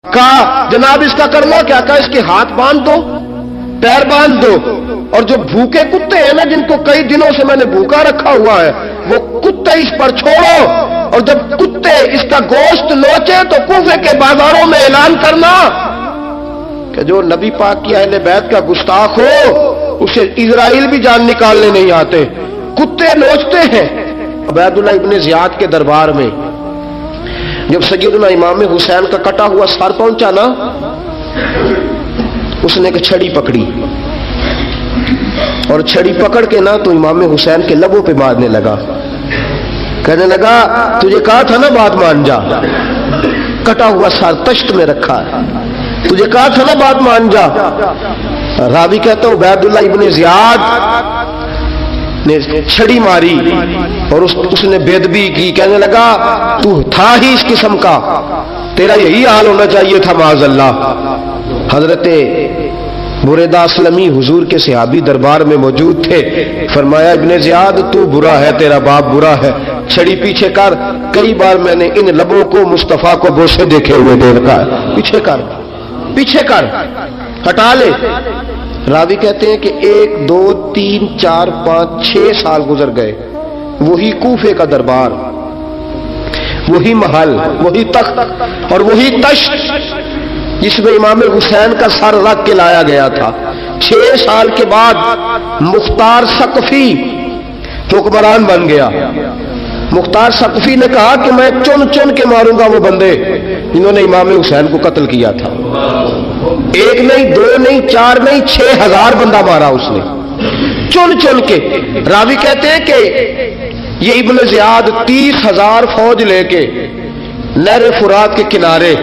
کہا جناب اس کا کرنا کیا؟ کہا اس کے ہاتھ باندھ دو، پیر باندھ دو، اور جو بھوکے کتے ہیں نا، جن کو کئی دنوں سے میں نے بھوکا رکھا ہوا ہے، وہ کتے اس پر چھوڑو، اور جب کتے اس کا گوشت نوچے تو کوفے کے بازاروں میں اعلان کرنا کہ جو نبی پاک کی اہل بیت کا گستاخ ہو اسے اسرائیل بھی جان نکالنے نہیں آتے، کتے نوچتے ہیں۔ عبید اللہ ابن زیاد کے دربار میں جب سیدنا امام حسین کا کٹا ہوا سر پہنچا نا، اس نے ایک چھڑی پکڑی، اور چھڑی پکڑ کے نا تو امام حسین کے لبوں پہ مارنے لگا، کہنے لگا تجھے کہا تھا نا بات مان جا، کٹا ہوا سر تشت میں رکھا ہے، تجھے کہا تھا نا بات مان جا۔ راوی کہتا ہوں عبید اللہ ابن زیاد نے چھڑی ماری اور اس نے بے ادبی کی، کہنے لگا تو تھا ہی اس قسم کا، تیرا یہی حال ہونا چاہیے تھا معاذ اللہ۔ حضرت بریدہ اسلمی حضور کے صحابی دربار میں موجود تھے، فرمایا ابن زیاد تو برا ہے، تیرا باپ برا ہے، چھڑی پیچھے کر۔ کئی بار میں نے ان لبوں کو مصطفیٰ کو بوسے دیکھے ہوئے دیکھا ہے، پیچھے کر، پیچھے کر، ہٹا لے۔ راوی کہتے ہیں کہ 1 2 3 4 5 6 سال گزر گئے، وہی کوفے کا دربار، وہی محل، وہی تخت اور وہی تشت جس میں امام حسین کا سر رکھ کے لایا گیا تھا۔ 6 سال کے بعد مختار ثقفی حکمران بن گیا۔ مختار ثقفی نے کہا کہ میں چن چن کے ماروں گا وہ بندے جنہوں نے امام حسین کو قتل کیا تھا۔ 1 نہیں 2 نہیں 4 نہیں 6000 بندہ مارا اس نے، چن چن کے۔ راوی کہتے ہیں کہ یہ ابن زیاد 30,000 فوج لے کے نہر فرات کے کنارے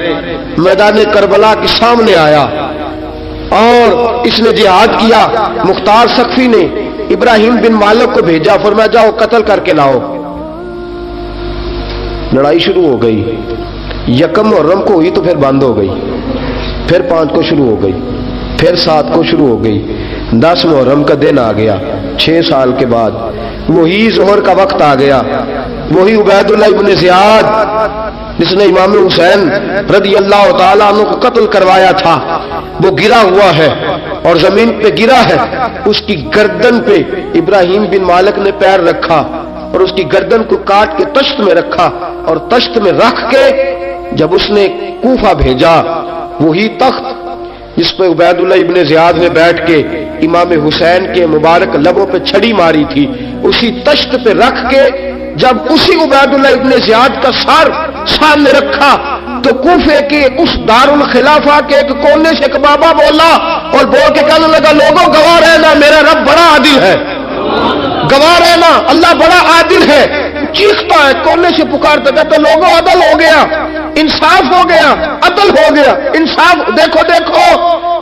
میدان کربلا کے سامنے آیا اور اس نے جہاد کیا۔ مختار ثقفی نے ابراہیم بن مالک کو بھیجا، فرمایا جاؤ قتل کر کے لاؤ۔ لڑائی شروع ہو گئی، 1 محرم کو ہوئی تو پھر بند ہو گئی، پھر 5 کو شروع ہو گئی، پھر 7 کو شروع ہو گئی، 10 محرم کا دن آ گیا۔ 6 سال کے بعد وہی ظہر کا وقت آ گیا، وہی عبید اللہ ابن زیاد جس نے امام حسین رضی اللہ تعالیٰ عنہ کو قتل کروایا تھا، وہ گرا ہوا ہے اور زمین پہ گرا ہے۔ اس کی گردن پہ ابراہیم بن مالک نے پیر رکھا اور اس کی گردن کو کاٹ کے تشت میں رکھا، اور تشت میں رکھ کے جب اس نے کوفہ بھیجا، وہی تخت جس پہ عبید اللہ ابن زیاد نے بیٹھ کے امام حسین کے مبارک لبوں پہ چھڑی ماری تھی، اسی تشت پہ رکھ کے جب اسی عبید اللہ ابن زیاد کا سر سامنے رکھا تو کوفے کے اس دارالخلافہ کے ایک کونے سے ایک بابا بولا اور بول کے کہنے لگا لوگوں گواہ رہنا میرا رب بڑا عادل ہے، گواہ رہنا اللہ بڑا عادل ہے۔ چیختا ہے، کونے سے پکارتا، کہتا لوگوں عدل ہو گیا، انصاف ہو گیا، عدل ہو گیا، انصاف۔ دیکھو دیکھو،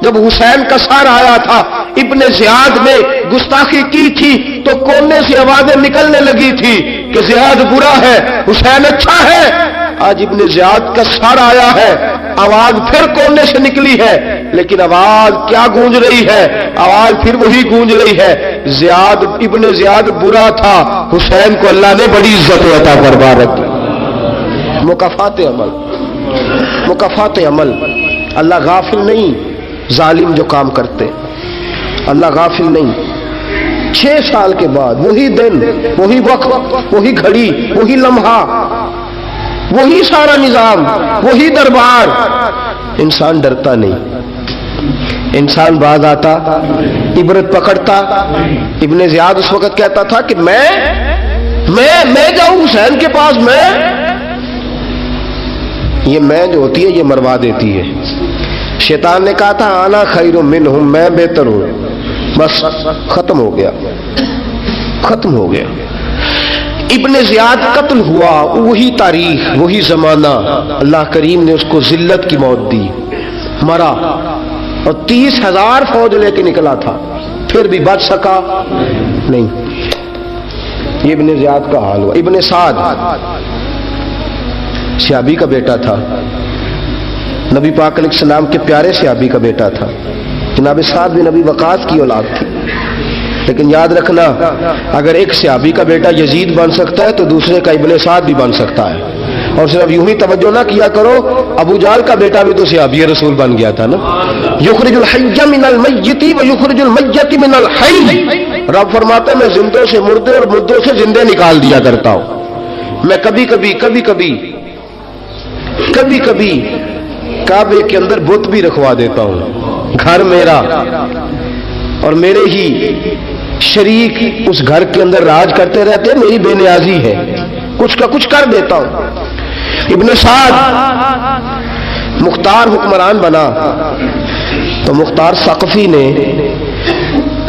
جب حسین کا سر آیا تھا ابن زیاد نے گستاخی کی تھی تو کونے سے آوازیں نکلنے لگی تھی کہ زیاد برا ہے، حسین اچھا ہے۔ آج ابن زیاد کا سر آیا ہے، آواز پھر کونے سے نکلی ہے، لیکن آواز کیا گونج رہی ہے؟ آواز پھر وہی گونج رہی ہے، زیاد ابن زیاد برا تھا، حسین کو اللہ نے بڑی عزت عطا فرما رکھی۔ مکافات عمل، مکافات عمل، اللہ غافل نہیں ظالم جو کام کرتے، اللہ غافل نہیں۔ 6 سال کے بعد وہی دن، وہی وقت، وہی گھڑی، وہی لمحہ، وہی سارا نظام، وہی دربار۔ انسان ڈرتا نہیں، انسان باز آتا، عبرت پکڑتا۔ ابن زیاد اس وقت کہتا تھا کہ میں جاؤں حسین کے پاس، یہ میں جو ہوتی ہے یہ مروا دیتی ہے۔ شیطان نے کہا تھا آنا خیر منہم، میں بہتر ہوں، بس ختم ہو گیا، ختم ہو گیا۔ ابن زیاد قتل ہوا، وہی تاریخ، وہی زمانہ، اللہ کریم نے اس کو ذلت کی موت دی، مرا، اور 30,000 فوج لے کے نکلا تھا، پھر بھی بچ سکا نہیں۔ یہ ابن زیاد کا حال ہوا۔ ابن سعد صحابی کا بیٹا تھا، نبی پاک علیہ السلام کے پیارے صحابی کا بیٹا تھا۔ جناب سعد بن نبی وقاص کی اولاد تھی، لیکن یاد رکھنا اگر ایک صحابی کا بیٹا یزید بن سکتا ہے تو دوسرے کا ابن سعد بھی بن سکتا ہے، اور صرف یوں ہی توجہ نہ کیا کرو، ابو جہل کا بیٹا بھی تو صحابی رسول بن گیا تھا نا. یخرج الحی من المیت و یخرج المیت من الحی. رب فرماتا ہے میں زندوں سے مردے اور مردوں سے زندے نکال دیا کرتا ہوں. میں کبھی کبھی کعبے کے اندر بت بھی رکھوا دیتا ہوں. گھر میرا اور میرے ہی شریک اس گھر کے اندر راج کرتے رہتے، میری بے نیازی ہے، کچھ کا کچھ کر دیتا ہوں. ابن سعد مختار حکمران بنا تو مختار ثقفی نے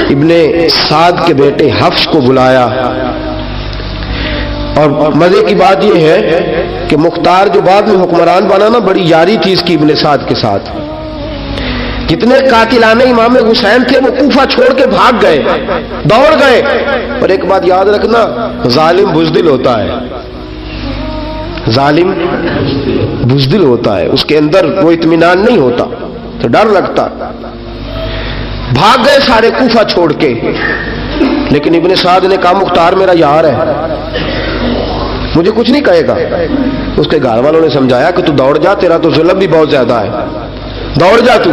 ابن سعد کے بیٹے حفص کو بلایا. اور مزے کی بات یہ ہے کہ مختار جو بعد میں حکمران بنا نا، بڑی یاری تھی اس کی ابن سعد کے ساتھ. جتنے قاتلان امام حسین تھے وہ کوفہ چھوڑ کے بھاگ گئے، دوڑ گئے. اور ایک بات یاد رکھنا، ظالم بزدل ہوتا ہے، ظالم بزدل ہوتا ہے، اس کے اندر وہ اطمینان نہیں ہوتا، تو ڈر لگتا. بھاگ گئے سارے کوفہ چھوڑ کے. لیکن ابن سعد نے کہا مختار میرا یار ہے، مجھے کچھ نہیں کہے گا. اس کے گھر والوں نے سمجھایا کہ تو دوڑ جا، تیرا تو ظلم بھی بہت زیادہ ہے، دوڑ جا تو.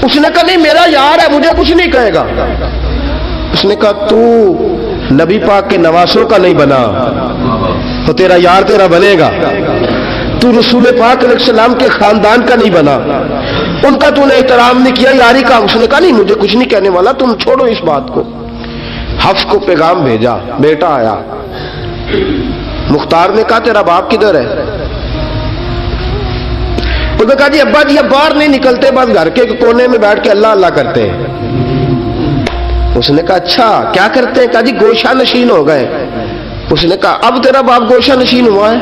اس نے کہا نہیں میرا یار ہے، مجھے کچھ نہیں کہے گا. اس نے کہا تو نبی پاک کے نواسوں کا نہیں بنا تو تیرا یار تیرا بنے گا. تو رسول پاک علیہ السلام کے خاندان کا نہیں بنا، ان کا تو نے احترام نہیں کیا، یاری کا. اس نے کہا نہیں مجھے کچھ نہیں کہنے والا، تم چھوڑو اس بات کو. حفص کو پیغام بھیجا، بیٹا آیا. مختار نے کہا تیرا باپ کدھر ہے؟ تو کہا جی ابا جی اب باہر نہیں نکلتے، بس گھر کے کونے میں بیٹھ کے اللہ اللہ کرتے ہیں. اس نے کہا اچھا کیا کرتے ہیں؟ کہا جی گوشہ نشین ہو گئے. اس نے کہا اب تیرا باپ گوشہ نشین ہوا ہے؟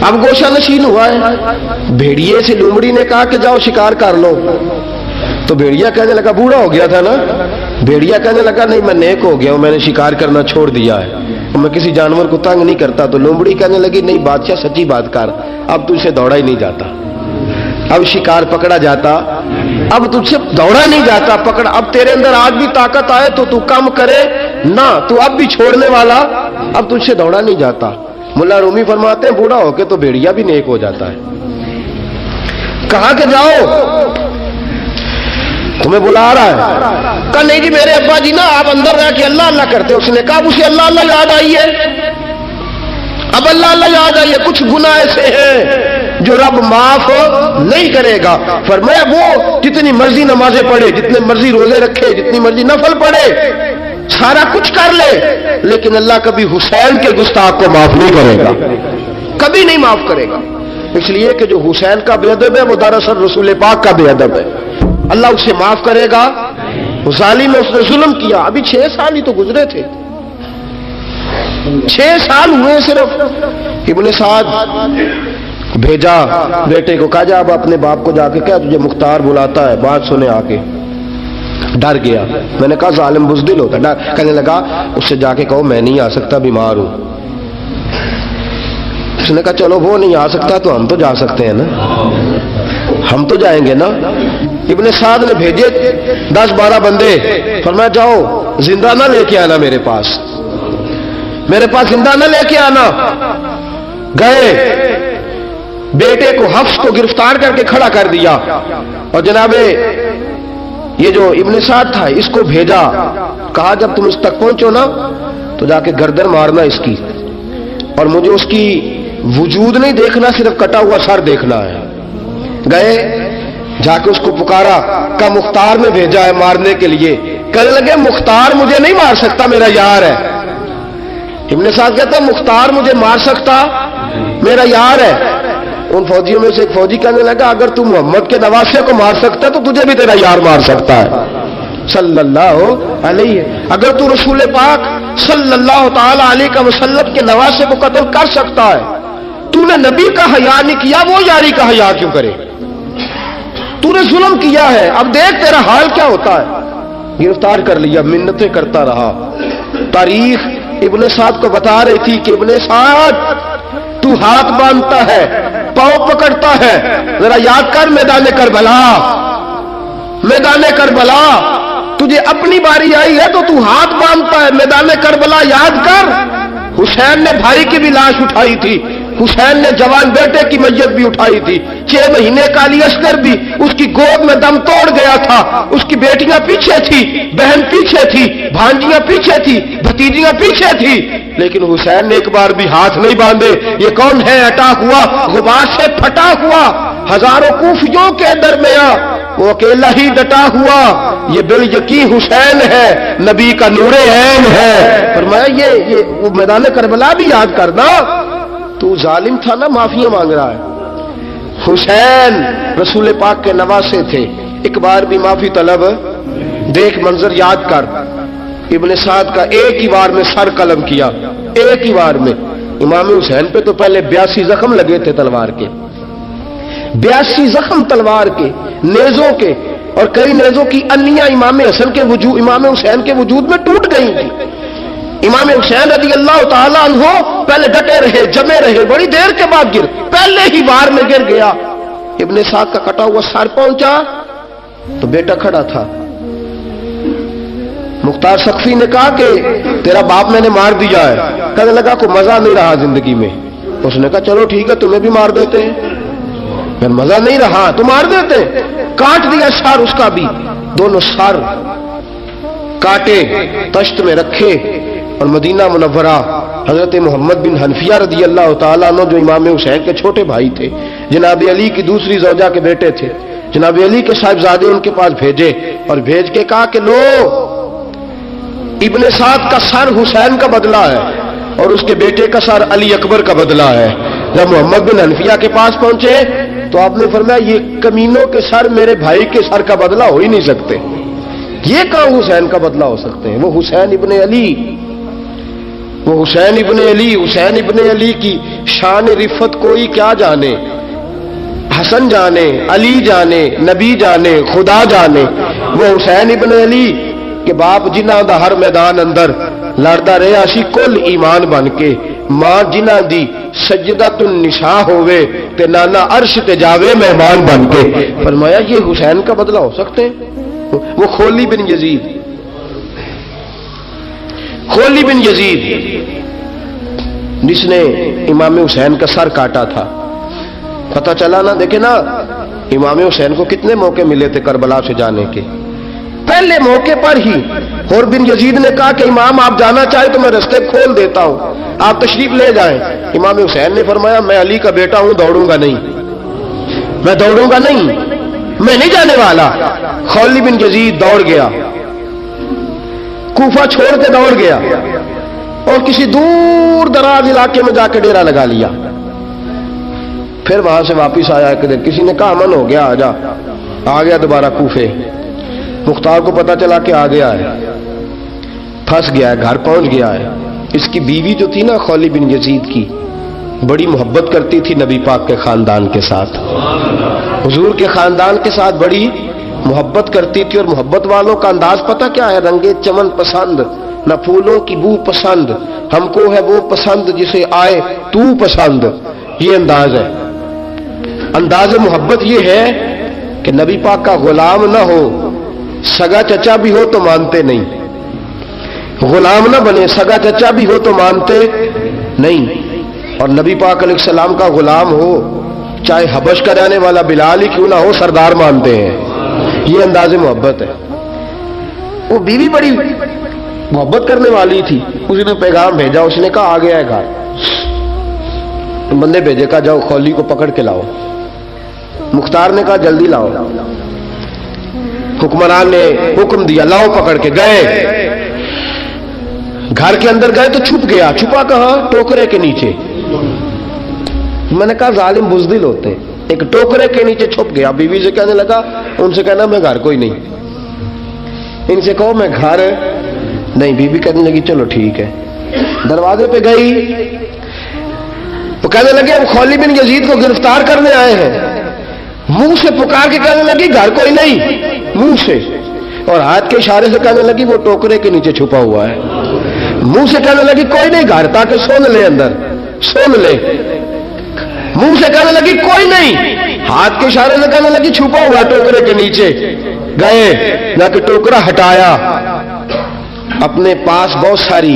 اب گوشہ نشین ہوا ہے. بھیڑیے سے لومڑی نے کہا کہ جاؤ شکار کر لو. تو بھیڑیا کہنے لگا، بوڑھا ہو گیا تھا نا، بھیڑیا کہنے لگا نہیں میں نیک ہو گیا ہوں، میں نے شکار کرنا چھوڑ دیا ہے، میں کسی جانور کو تنگ نہیں کرتا. تو لومڑی کہنے لگی نہیں بادشاہ سچی بات کر، اب تجھ سے دوڑا ہی نہیں جاتا، اب شکار پکڑا جاتا، اب تجھ سے دوڑا نہیں جاتا، پکڑ. اب تیرے اندر آج بھی طاقت آئے تو کم کرے نہ، تو اب بھی چھوڑنے والا، اب تجھ سے دوڑا نہیں جاتا. ملا رومی فرماتے ہیں بوڑھا ہو کے تو بھیڑیا بھی نیک ہو جاتا ہے. کہا کہ جاؤ تمہیں بلا رہا ہے. کہا نہیں جی میرے ابا جی نا آپ اندر رہ کے اللہ اللہ کرتے. اس نے کہا اسے اللہ اللہ یاد آئی ہے، اب اللہ اللہ یاد آئی ہے، کچھ گناہ ایسے ہیں جو رب معاف نہیں کرے گا. فرمایا وہ جتنی مرضی نمازیں پڑھے، جتنے مرضی روزے رکھے، جتنی مرضی نفل پڑھے، سارا کچھ کر لے، لیکن اللہ کبھی حسین کے گستاخ کو معاف نہیں کرے گا، کبھی نہیں معاف کرے گا. اس لیے کہ جو حسین کا بے ادب ہے وہ دراصل رسول پاک کا بے ادب ہے. اللہ اسے معاف کرے گا؟ ظالم ہے، اس نے ظلم کیا. ابھی 6 سال ہی تو گزرے تھے، 6 سال ہوئے صرف. ابن سعد بھیجا بیٹے کو، کہا جا اب اپنے باپ کو جا کے کہا تجھے مختار بلاتا ہے، بات سنے آ کے. ڈر گیا. میں نے کہا ظالم بزدل ہوتا ہے. کہنے لگا اس سے جا کے کہو میں نہیں آ سکتا، بیمار ہوں. اس نے کہا چلو وہ نہیں آ سکتا تو ہم تو جا سکتے ہیں نا، ہم تو جائیں گے نا. ابن سعد نے بھیجے 10-12 بندے، فرمایا جاؤ زندہ نہ لے کے آنا، میرے پاس زندہ نہ لے کے آنا. گئے بیٹے کو حفص کو گرفتار کر کے کھڑا کر دیا. اور جناب یہ جو ابن سعد تھا اس کو بھیجا، کہا جب تم اس تک پہنچو نا تو جا کے گردن مارنا اس کی، اور مجھے اس کی وجود نہیں دیکھنا، صرف کٹا ہوا سر دیکھنا ہے. گئے جا کے اس کو پکارا، کا مختار نے بھیجا ہے مارنے کے لیے. کہنے لگے مختار مجھے نہیں مار سکتا، میرا یار ہے. ابن سعد کہتا مختار مجھے مار سکتا، میرا یار ہے. ان فوجیوں میں سے ایک فوجی کہنے لگا اگر تم محمد کے نواسے کو مار سکتا تو تجھے بھی تیرا یار مار سکتا ہے صلی اللہ علیہ. اگر تو رسول پاک صلی اللہ تعالی علیہ وسلم کے نواسے کو قتل کر سکتا ہے، تو نے نبی کا حیا نہیں کیا، وہ یاری کا حیا کیوں کرے؟ تو نے ظلم کیا ہے، اب دیکھ تیرا حال کیا ہوتا ہے. گرفتار کر لیا، منتیں کرتا رہا. تاریخ ابن سعد کو بتا رہی تھی کہ ابن سعد تو ہاتھ باندھتا ہے، پاؤں پکڑتا ہے، ذرا یاد کر میدان کربلا تجھے اپنی باری آئی ہے تو تو ہاتھ باندھتا ہے. میدان کربلا یاد کر، حسین نے بھائی کی بھی لاش اٹھائی تھی، حسین نے جوان بیٹے کی میت بھی اٹھائی تھی، 6 مہینے کا علی اصغر بھی اس کی گود میں دم توڑ گیا تھا، اس کی بیٹیاں پیچھے تھی، بہن پیچھے تھی، بھانجیاں پیچھے تھی، بھتیجیاں پیچھے تھی، لیکن حسین نے ایک بار بھی ہاتھ نہیں باندھے۔ یہ کون ہے؟ اٹا ہوا، غبار سے پھٹا ہوا، ہزاروں کوفیوں کے درمیان وہ اکیلا ہی ڈٹا ہوا، یہ بال یقین حسین ہے، نبی کا نور عین ہے۔ فرمایا یہ وہ میدان کربلا بھی یاد کرنا، تو ظالم تھا نا، معافیاں مانگ رہا ہے۔ حسین رسول پاک کے نواسے تھے، ایک بار بھی معافی طلب، دیکھ منظر یاد کر، ابن سعد کا ایک ہی وار میں سر قلم کیا، ایک ہی وار میں۔ امام حسین پہ تو پہلے 82 زخم لگے تھے تلوار کے، 82 زخم تلوار کے، نیزوں کے، اور کئی نیزوں کی انیاں امام حسین کے وجود میں ٹوٹ گئی تھی۔ امام حسین رضی اللہ تعالیٰ عنہ پہلے ڈٹے رہے، جمے رہے، بڑی دیر کے بعد گر، پہلے ہی وار میں گر گیا۔ ابن سعد کا کٹا ہوا سر پہنچا تو بیٹا کھڑا تھا، مختار سقفی نے کہا کہ تیرا باپ میں نے مار دیا ہے، کہنے لگا کوئی مزہ نہیں رہا زندگی میں۔ اس نے کہا چلو ٹھیک ہے، تمہیں بھی مار دیتے ہیں۔ پھر مزہ نہیں رہا تو مار دیتے، کاٹ دیا سر اس کا بھی، دونوں سر کاٹے، تشت میں رکھے، اور مدینہ منورہ حضرت محمد بن حنفیہ رضی اللہ تعالیٰ عنہ جو امام حسین کے چھوٹے بھائی تھے، جناب علی کی دوسری زوجہ کے بیٹے تھے، جناب علی کے صاحبزادے ان کے پاس بھیجے، اور بھیج کے کہا کہ لو ابن سعد کا سر حسین کا بدلہ ہے اور اس کے بیٹے کا سر علی اکبر کا بدلہ ہے۔ جب محمد بن حنفیہ کے پاس پہنچے تو آپ نے فرمایا یہ کمینوں کے سر میرے بھائی کے سر کا بدلہ ہو ہی نہیں سکتے، یہ کہاں حسین کا بدلہ ہو سکتے ہیں؟ وہ حسین ابن علی، وہ حسین ابن علی، حسین ابن علی کی شان رفت کوئی کیا جانے، حسن جانے، علی جانے، نبی جانے، خدا جانے۔ وہ حسین ابن علی کہ باپ جنہ دا ہر میدان اندر لڑدا رہا سی کل ایمان بن کے، ماں جنہ دی سجدۃ النساء ہوئے تے نانا عرش تے جاوے مہمان بن کے۔ فرمایا یہ حسین کا بدلہ ہو سکتے ہیں؟ وہ خولی بن یزید، خولی بن یزید جس نے امام حسین کا سر کاٹا تھا، پتہ چلا نا، دیکھیں نا امام حسین کو کتنے موقع ملے تھے کربلا سے جانے کے، پہلے موقع پر ہی اور بن یزید نے کہا کہ امام آپ جانا چاہے تو میں رستے کھول دیتا ہوں، آپ تشریف لے جائیں۔ امام حسین نے فرمایا میں علی کا بیٹا ہوں، دوڑوں گا نہیں، میں دوڑوں گا نہیں، میں نہیں جانے والا۔ خولی بن یزید دوڑ گیا، کوفہ چھوڑ کے دوڑ گیا اور کسی دور دراز علاقے میں جا کے ڈیرا لگا لیا۔ پھر وہاں سے واپس آیا ایک دن، کسی نے کہا امن ہو گیا، آ گیا دوبارہ کوفے۔ مختار کو پتا چلا کہ آ گیا ہے، پھنس گیا ہے، گھر پہنچ گیا ہے۔ اس کی بیوی جو تھی نا خولی بن یزید کی، بڑی محبت کرتی تھی نبی پاک کے خاندان کے ساتھ، حضور کے خاندان کے ساتھ بڑی محبت کرتی تھی، اور محبت والوں کا انداز پتہ کیا ہے؟ رنگے چمن پسند، نہ پھولوں کی بو پسند، ہم کو ہے وہ پسند جسے آئے تو پسند، یہ انداز ہے۔ انداز محبت یہ ہے کہ نبی پاک کا غلام نہ ہو، سگا چچا بھی ہو تو مانتے نہیں، غلام نہ بنے، سگا چچا بھی ہو تو مانتے نہیں، اور نبی پاک علیہ السلام کا غلام ہو، چاہے حبش کا رہنے والا بلال ہی کیوں نہ ہو، سردار مانتے ہیں۔ یہ انداز محبت ہے۔ وہ بیوی بڑی محبت کرنے والی تھی، اس نے پیغام بھیجا، اس نے کہا آ گیا ہے گھر، بندے بھیجے کہا جاؤ خولی کو پکڑ کے لاؤ۔ مختار نے کہا جلدی لاؤ، حکمران نے حکم دیا لاؤ، پکڑ کے گئے، گھر کے اندر گئے تو چھپ گیا۔ چھپا کہاں؟ ٹوکرے کے نیچے۔ میں نے کہا ظالم بزدل ہوتے، ایک ٹوکرے کے نیچے چھپ گیا۔ بیوی سے کہنے لگا، ان سے کہنا میں گھر کوئی نہیں، ان سے کہو میں گھر نہیں۔ بیوی کہنے لگی چلو ٹھیک ہے۔ دروازے پہ گئی، وہ کہنے لگے ہم خولی بن یزید کو گرفتار کرنے آئے ہیں۔ منہ سے پکار کے کہنے لگی گھر کوئی نہیں، منہ سے، اور ہاتھ کے اشارے سے کہنے لگی وہ ٹوکرے کے نیچے چھپا ہوا ہے۔ منہ سے کہنے لگی کوئی نہیں گھر، تاکہ سن لے، اندر سن لے۔ منہ سے کہنے لگی کوئی نہیں، ہاتھ کے اشارے سے کہنے لگی چھپا ہوا ٹوکرے کے نیچے۔ گئے، جا کے ٹوکرا ہٹایا، اپنے پاس بہت ساری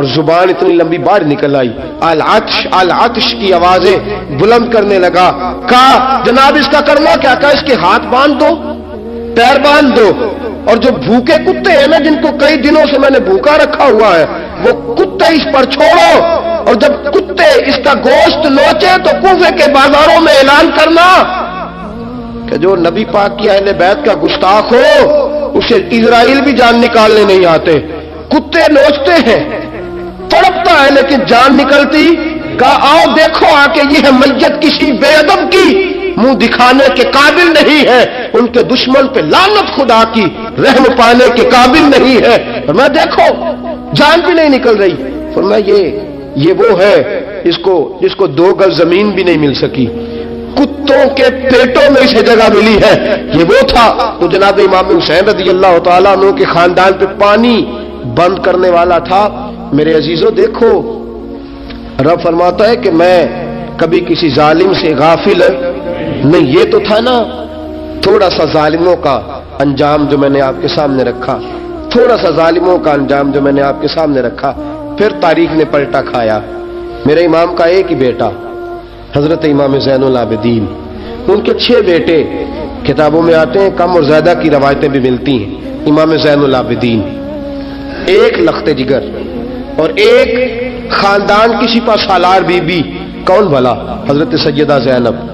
اور زبان اتنی لمبی باہر نکل آئی، العطش العطش کی آوازیں بلند کرنے لگا۔ کہا جناب اس کا کرنا کیا؟ کہا اس کے ہاتھ باندھ دو، پیر باندھ دو، اور جو بھوکے کتے ہیں نا جن کو کئی دنوں سے میں نے بھوکا رکھا ہوا ہے، وہ کتے اس پر چھوڑو، اور جب کتے اس کا گوشت نوچے تو کوفے کے بازاروں میں اعلان کرنا کہ جو نبی پاک کی اہل بیت کا گستاخ ہو اسے اسرائیل بھی جان نکالنے نہیں آتے۔ کتے نوچتے ہیں، تڑپتا ہے لیکن جان نکلتی۔ کہا آؤ دیکھو آ کے یہ ہے میت کسی بے ادب کی، منہ دکھانے کے قابل نہیں ہے، ان کے دشمن پہ لعنت خدا کی، رحم پانے کے قابل نہیں ہے۔ فرمایا دیکھو جان بھی نہیں نکل رہی۔ فرمایا یہ وہ ہے جس کو 2 گز زمین بھی نہیں مل سکی، کتوں کے پیٹوں میں اسے جگہ ملی ہے۔ یہ وہ تھا تو جناب امام حسین رضی اللہ تعالیٰ عنہ کے خاندان پہ پانی بند کرنے والا تھا۔ میرے عزیزو دیکھو، رب فرماتا ہے کہ میں کبھی کسی ظالم سے غافل نہیں۔ یہ تو تھا نا تھوڑا سا ظالموں کا انجام جو میں نے آپ کے سامنے رکھا، تھوڑا سا ظالموں کا انجام جو میں نے آپ کے سامنے رکھا، پھر تاریخ نے پلٹا کھایا۔ میرے امام کا ایک ہی بیٹا حضرت امام زین العابدین، ان کے 6 بیٹے کتابوں میں آتے ہیں، کم اور زیادہ کی روایتیں بھی ملتی ہیں۔ امام زین العابدین، ایک لخت جگر اور ایک خاندان کی سپہ سالار بی بی، کون بھلا؟ حضرت سیدہ زینب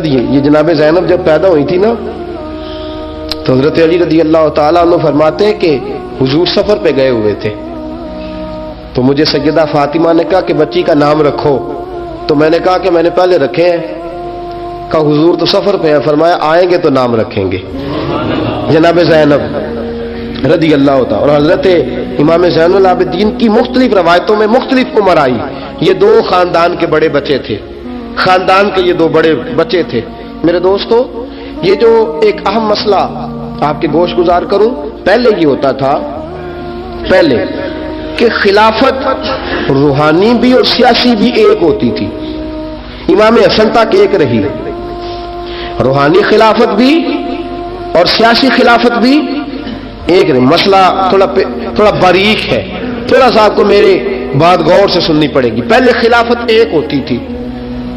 یہ جناب زینب جب پیدا ہوئی تھی نا تو حضرت علی رضی اللہ تعالیٰ عنہ فرماتے ہیں کہ حضور سفر پہ گئے ہوئے تھے، تو مجھے سیدہ فاطمہ نے کہا کہ بچی کا نام رکھو، تو میں نے کہا کہ میں نے پہلے رکھے ہیں۔ کہا حضور تو سفر پہ ہیں، فرمایا آئیں گے تو نام رکھیں گے۔ جناب زینب رضی اللہ تعالیٰ اور حضرت امام زین العابدین کی مختلف روایتوں میں مختلف عمر آئی۔ یہ 2 خاندان کے بڑے بچے تھے، خاندان کے یہ 2 بڑے بچے تھے۔ میرے دوستو، یہ جو ایک اہم مسئلہ آپ کے گوش گزار کروں، پہلے یہ ہوتا تھا پہلے کہ خلافت روحانی بھی اور سیاسی بھی ایک ہوتی تھی۔ امام حسن تک ایک رہی، روحانی خلافت بھی اور سیاسی خلافت بھی ایک رہی۔ مسئلہ تھوڑا باریک ہے، تھوڑا سا آپ کو میرے بات غور سے سننی پڑے گی۔ پہلے خلافت ایک ہوتی تھی،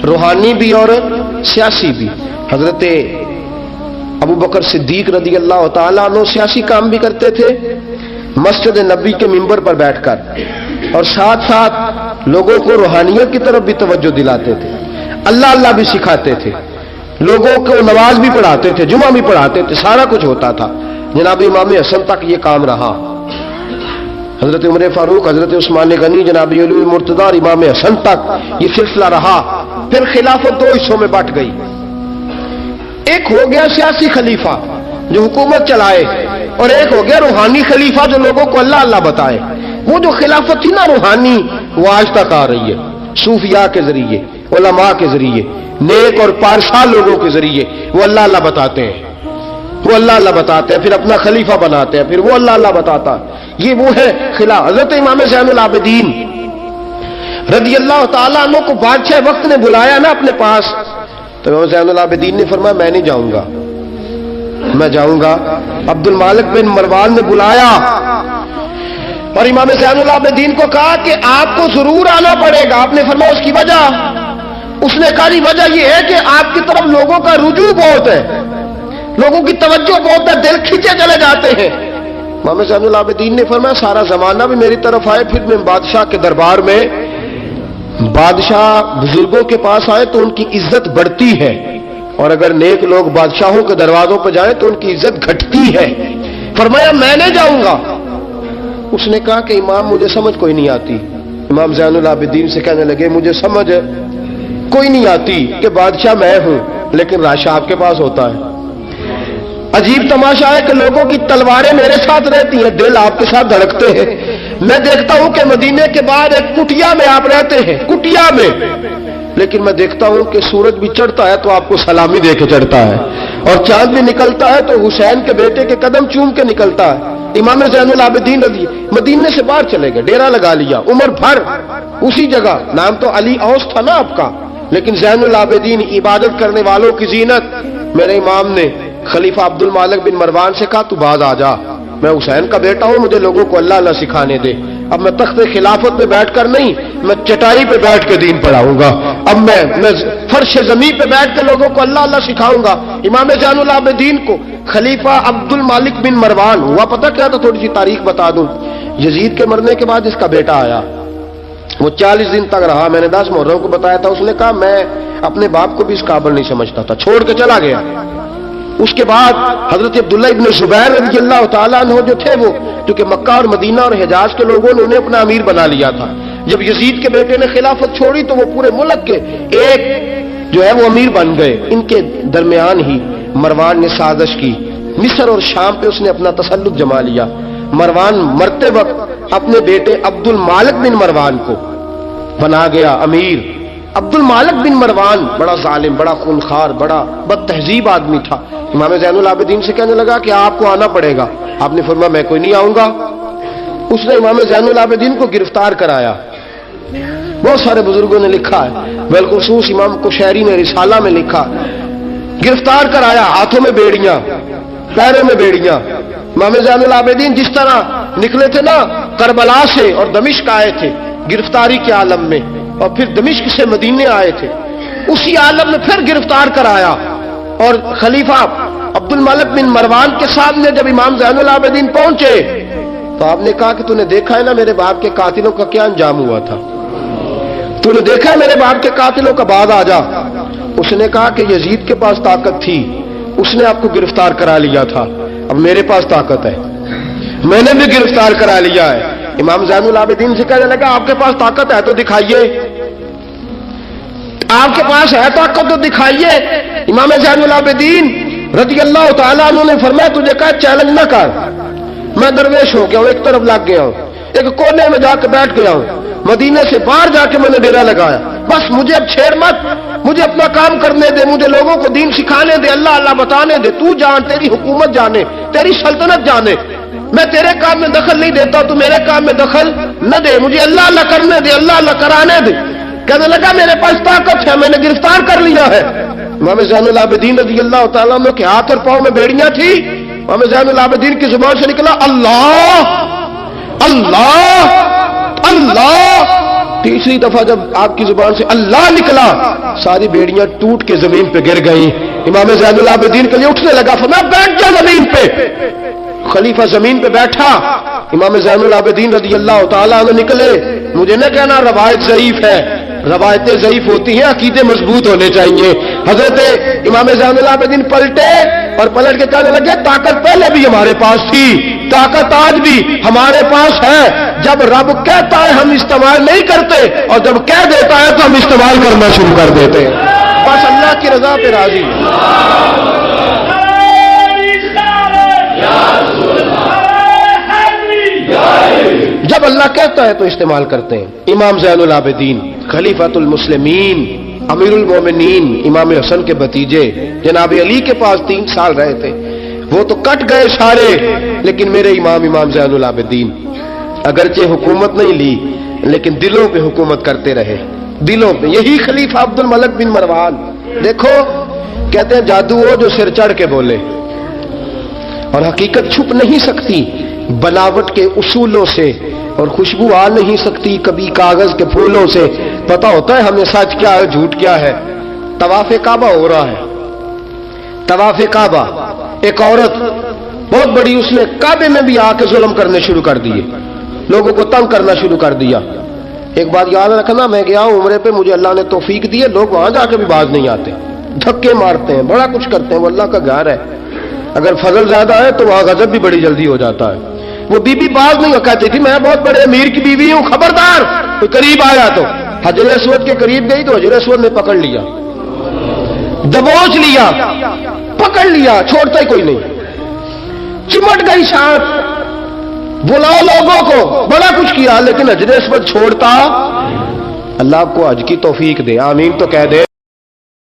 روحانی بھی اور سیاسی بھی۔ حضرت ابو بکر صدیق رضی اللہ تعالیٰ عنہ سیاسی کام بھی کرتے تھے مسجد نبی کے منبر پر بیٹھ کر، اور ساتھ ساتھ لوگوں کو روحانیت کی طرف بھی توجہ دلاتے تھے، اللہ بھی سکھاتے تھے، لوگوں کو نماز بھی پڑھاتے تھے، جمعہ بھی پڑھاتے تھے، سارا کچھ ہوتا تھا۔ جناب امام حسن تک یہ کام رہا، حضرت عمر فاروق، حضرت عثمان غنی، جناب علی المرتضیٰ اور امام حسن تک یہ سلسلہ رہا۔ پھر خلافت 2 حصوں میں بٹ گئی، ایک ہو گیا سیاسی خلیفہ جو حکومت چلائے، اور ایک ہو گیا روحانی خلیفہ جو لوگوں کو اللہ بتائے۔ وہ جو خلافت تھی نا روحانی، وہ آج تک آ رہی ہے، صوفیاء کے ذریعے، علماء کے ذریعے، نیک اور پارسا لوگوں کے ذریعے وہ اللہ بتاتے ہیں، وہ اللہ بتاتے ہیں، پھر اپنا خلیفہ بناتے ہیں، پھر وہ اللہ بتاتا۔ یہ وہ ہے خلاف۔ حضرت امام زین العابدین رضی اللہ تعالیٰ عنہ کو بادشاہ وقت نے بلایا نا اپنے پاس، تو امام زین العابدین نے فرمایا میں نہیں جاؤں گا، میں جاؤں گا۔ عبد المالک بن مروان نے بلایا اور امام زین العابدین کو کہا کہ آپ کو ضرور آنا پڑے گا۔ آپ نے فرمایا اس کی وجہ؟ اس نے کہا وجہ یہ ہے کہ آپ کی طرف لوگوں کا رجوع بہت ہے، لوگوں کی توجہ بہت ہے، دل کھینچے چلے جاتے ہیں۔ امام زین العابدین نے فرمایا سارا زمانہ بھی میری طرف آئے، پھر میں بادشاہ کے دربار میں، بادشاہ بزرگوں کے پاس آئے تو ان کی عزت بڑھتی ہے، اور اگر نیک لوگ بادشاہوں کے دروازوں پہ جائیں تو ان کی عزت گھٹتی ہے۔ فرمایا میں نہیں جاؤں گا۔ اس نے کہا کہ امام مجھے سمجھ کوئی نہیں آتی۔ امام زین العابدین سے کہنے لگے مجھے سمجھ کوئی نہیں آتی کہ بادشاہ میں ہوں لیکن راشا آپ کے پاس ہوتا ہے۔ عجیب تماشا ہے کہ لوگوں کی تلواریں میرے ساتھ رہتی ہیں، دل آپ کے ساتھ دھڑکتے ہیں۔ میں دیکھتا ہوں کہ مدینے کے بعد ایک کٹیا میں آپ رہتے ہیں، کٹیا میں، لیکن میں دیکھتا ہوں کہ سورج بھی چڑھتا ہے تو آپ کو سلامی دے کے چڑھتا ہے، اور چاند بھی نکلتا ہے تو حسین کے بیٹے کے قدم چوم کے نکلتا ہے۔ امام زین العابدین رضی مدینے سے باہر چلے گئے، ڈیرا لگا لیا، عمر بھر اسی جگہ، نام تو علی اوس تھا نا آپ کا، لیکن زین العابدین عبادت کرنے والوں کی زینت۔ میرے امام نے خلیفہ عبد المالک بن مروان سے کہا تو باز آ جا، میں حسین کا بیٹا ہوں، مجھے لوگوں کو اللہ سکھانے دے۔ اب میں تخت خلافت پہ بیٹھ کر نہیں، میں چٹائی پہ بیٹھ کے دین پڑھاؤں گا، اب میں فرش زمین پہ بیٹھ کے لوگوں کو اللہ اللہ سکھاؤں گا۔ امام زین العابدین کو خلیفہ عبد المالک بن مروان ہوا پتہ کیا تھا؟ تھوڑی سی تاریخ بتا دوں۔ یزید کے مرنے کے بعد اس کا بیٹا آیا، وہ 40 دن تک رہا، میں نے 10 محرم کو بتایا تھا، اس نے کہا میں اپنے باپ کو بھی اس قابل نہیں سمجھتا تھا، چھوڑ کے چلا گیا۔ اس کے بعد حضرت عبداللہ ابن زبیر رضی اللہ تعالیٰ عنہ جو تھے، وہ کیونکہ مکہ اور مدینہ اور حجاز کے لوگوں نے انہیں اپنا امیر بنا لیا تھا، جب یزید کے بیٹے نے خلافت چھوڑی تو وہ پورے ملک کے ایک جو ہے وہ امیر بن گئے۔ ان کے درمیان ہی مروان نے سازش کی، مصر اور شام پہ اس نے اپنا تسلط جما لیا۔ مروان مرتے وقت اپنے بیٹے عبد المالک بن مروان کو بنا گیا امیر۔ عبد المالک بن مروان بڑا ظالم، بڑا خونخوار، بڑا بد تہذیب آدمی تھا۔ امام زین العابدین سے کہنے لگا کہ آپ کو آنا پڑے گا، آپ نے فرمایا میں کوئی نہیں آؤں گا۔ اس نے امام زین العابدین کو گرفتار کرایا۔ بہت سارے بزرگوں نے لکھا ہے، بالخصوص امام کشیری نے رسالہ میں لکھا، گرفتار کرایا، ہاتھوں میں بیڑیاں، پیروں میں بیڑیاں۔ امام زین العابدین جس طرح نکلے تھے نا کربلا سے اور دمشق آئے تھے گرفتاری کے عالم میں، اور پھر دمشق سے مدینے آئے تھے، اسی عالم میں پھر گرفتار کرایا۔ اور خلیفہ عبد المالک بن مروان کے سامنے جب امام زین العابدین پہنچے تو آپ نے کہا کہ تو نے دیکھا ہے نا میرے باپ کے قاتلوں کا کیا انجام ہوا تھا، تو نے دیکھا ہے میرے باپ کے قاتلوں کا، بعد آ جا۔ اس نے کہا کہ یزید کے پاس طاقت تھی، اس نے آپ کو گرفتار کرا لیا تھا، اب میرے پاس طاقت ہے، میں نے بھی گرفتار کرا لیا ہے۔ امام زین العابدین سے کہنے لگا آپ کے پاس طاقت ہے تو دکھائیے، آپ کے پاس ہے طاقت تو دکھائیے۔ امام زین العابدین رضی اللہ تعالیٰ عنہ نے فرمایا تجھے کہا چیلنج نہ کر، میں درویش ہو گیا ہوں، ایک طرف لگ گیا ہوں، ایک کونے میں جا کے بیٹھ گیا ہوں، مدینے سے باہر جا کے میں نے ڈیرا لگایا، بس مجھے اب چھیڑ مت، مجھے اپنا کام کرنے دے، مجھے لوگوں کو دین سکھانے دے، اللہ اللہ بتانے دے، تو جان، تیری حکومت جانے، تیری سلطنت جانے، میں تیرے کام میں دخل نہیں دیتا، تو میرے کام میں دخل نہ دے، مجھے اللہ اللہ کرنے دے، اللہ اللہ کرانے دے۔ کہنے لگا میرے پاس طاقت ہے، میں نے گرفتار کر لیا ہے۔ امام زین العابدین رضی اللہ تعالیٰ عنہ کے ہاتھ اور پاؤں میں بیڑیاں تھی، امام زین العابدین کی زبان سے نکلا اللہ اللہ اللہ۔ تیسری دفعہ جب آپ کی زبان سے اللہ نکلا ساری بیڑیاں ٹوٹ کے زمین پہ گر گئیں۔ امام زین العابدین کے لیے اٹھنے لگا، فرمایا بیٹھ جا زمین پہ۔ خلیفہ زمین پہ بیٹھا، امام زین العابدین رضی اللہ تعالیٰ عنہ نکلے۔ مجھے نہ کہنا روایت ضعیف ہے، روایتیں ضعیف ہوتی ہیں، عقیدے مضبوط ہونے چاہیے۔ حضرت امام زین العابدین پلٹے اور پلٹ کے کہنے لگے طاقت پہلے بھی ہمارے پاس تھی، طاقت آج بھی ہمارے پاس ہے، جب رب کہتا ہے ہم استعمال نہیں کرتے، اور جب کہہ دیتا ہے تو ہم استعمال کرنا شروع کر دیتے ہیں۔ بس اللہ کی رضا پہ راضی۔ جب اللہ کہتا ہے تو استعمال کرتے ہیں۔ امام زین العابدین خلیفۃ المسلمین امیر المومنین امام حسن کے بھتیجے جناب علی کے پاس 3 سال رہے تھے، وہ تو کٹ گئے سارے، لیکن میرے امام زین العابدین اگرچہ حکومت نہیں لی لیکن دلوں پہ حکومت کرتے رہے، دلوں پہ۔ یہی خلیفہ عبد الملک بن مروان، دیکھو کہتے ہیں جادو ہو جو سر چڑھ کے بولے، اور حقیقت چھپ نہیں سکتی بناوٹ کے اصولوں سے، اور خوشبو آ نہیں سکتی کبھی کاغذ کے پھولوں سے۔ پتہ ہوتا ہے ہمیں سچ کیا ہے جھوٹ کیا ہے۔ طواف کعبہ ہو رہا ہے، طواف کعبہ، ایک عورت بہت بڑی، اس نے کعبے میں بھی آ کے ظلم کرنے شروع کر دیے، لوگوں کو تنگ کرنا شروع کر دیا۔ ایک بات یاد رکھنا، میں گیا ہوں عمرے پہ، مجھے اللہ نے توفیق دی ہے، لوگ وہاں جا کے بھی باز نہیں آتے، دھکے مارتے ہیں، بڑا کچھ کرتے ہیں، وہ اللہ کا گھر ہے، اگر فضل زیادہ ہے تو وہاں غضب بھی بڑی جلدی ہو جاتا ہے۔ وہ بی بی باز نہیں کہتی تھی میں بہت بڑے امیر کی بیوی ہوں، خبردار کوئی قریب آیا تو حجر اسود کے قریب گئی تو حجر اسود نے پکڑ لیا، دبوچ لیا، پکڑ لیا، چھوڑتا ہی کوئی نہیں، چمٹ گئی ساتھ، بلاؤ لوگوں کو، بڑا کچھ کیا، لیکن حجر اسود چھوڑتا۔ اللہ آپ کو حج کی توفیق دے، آمین تو کہہ دے۔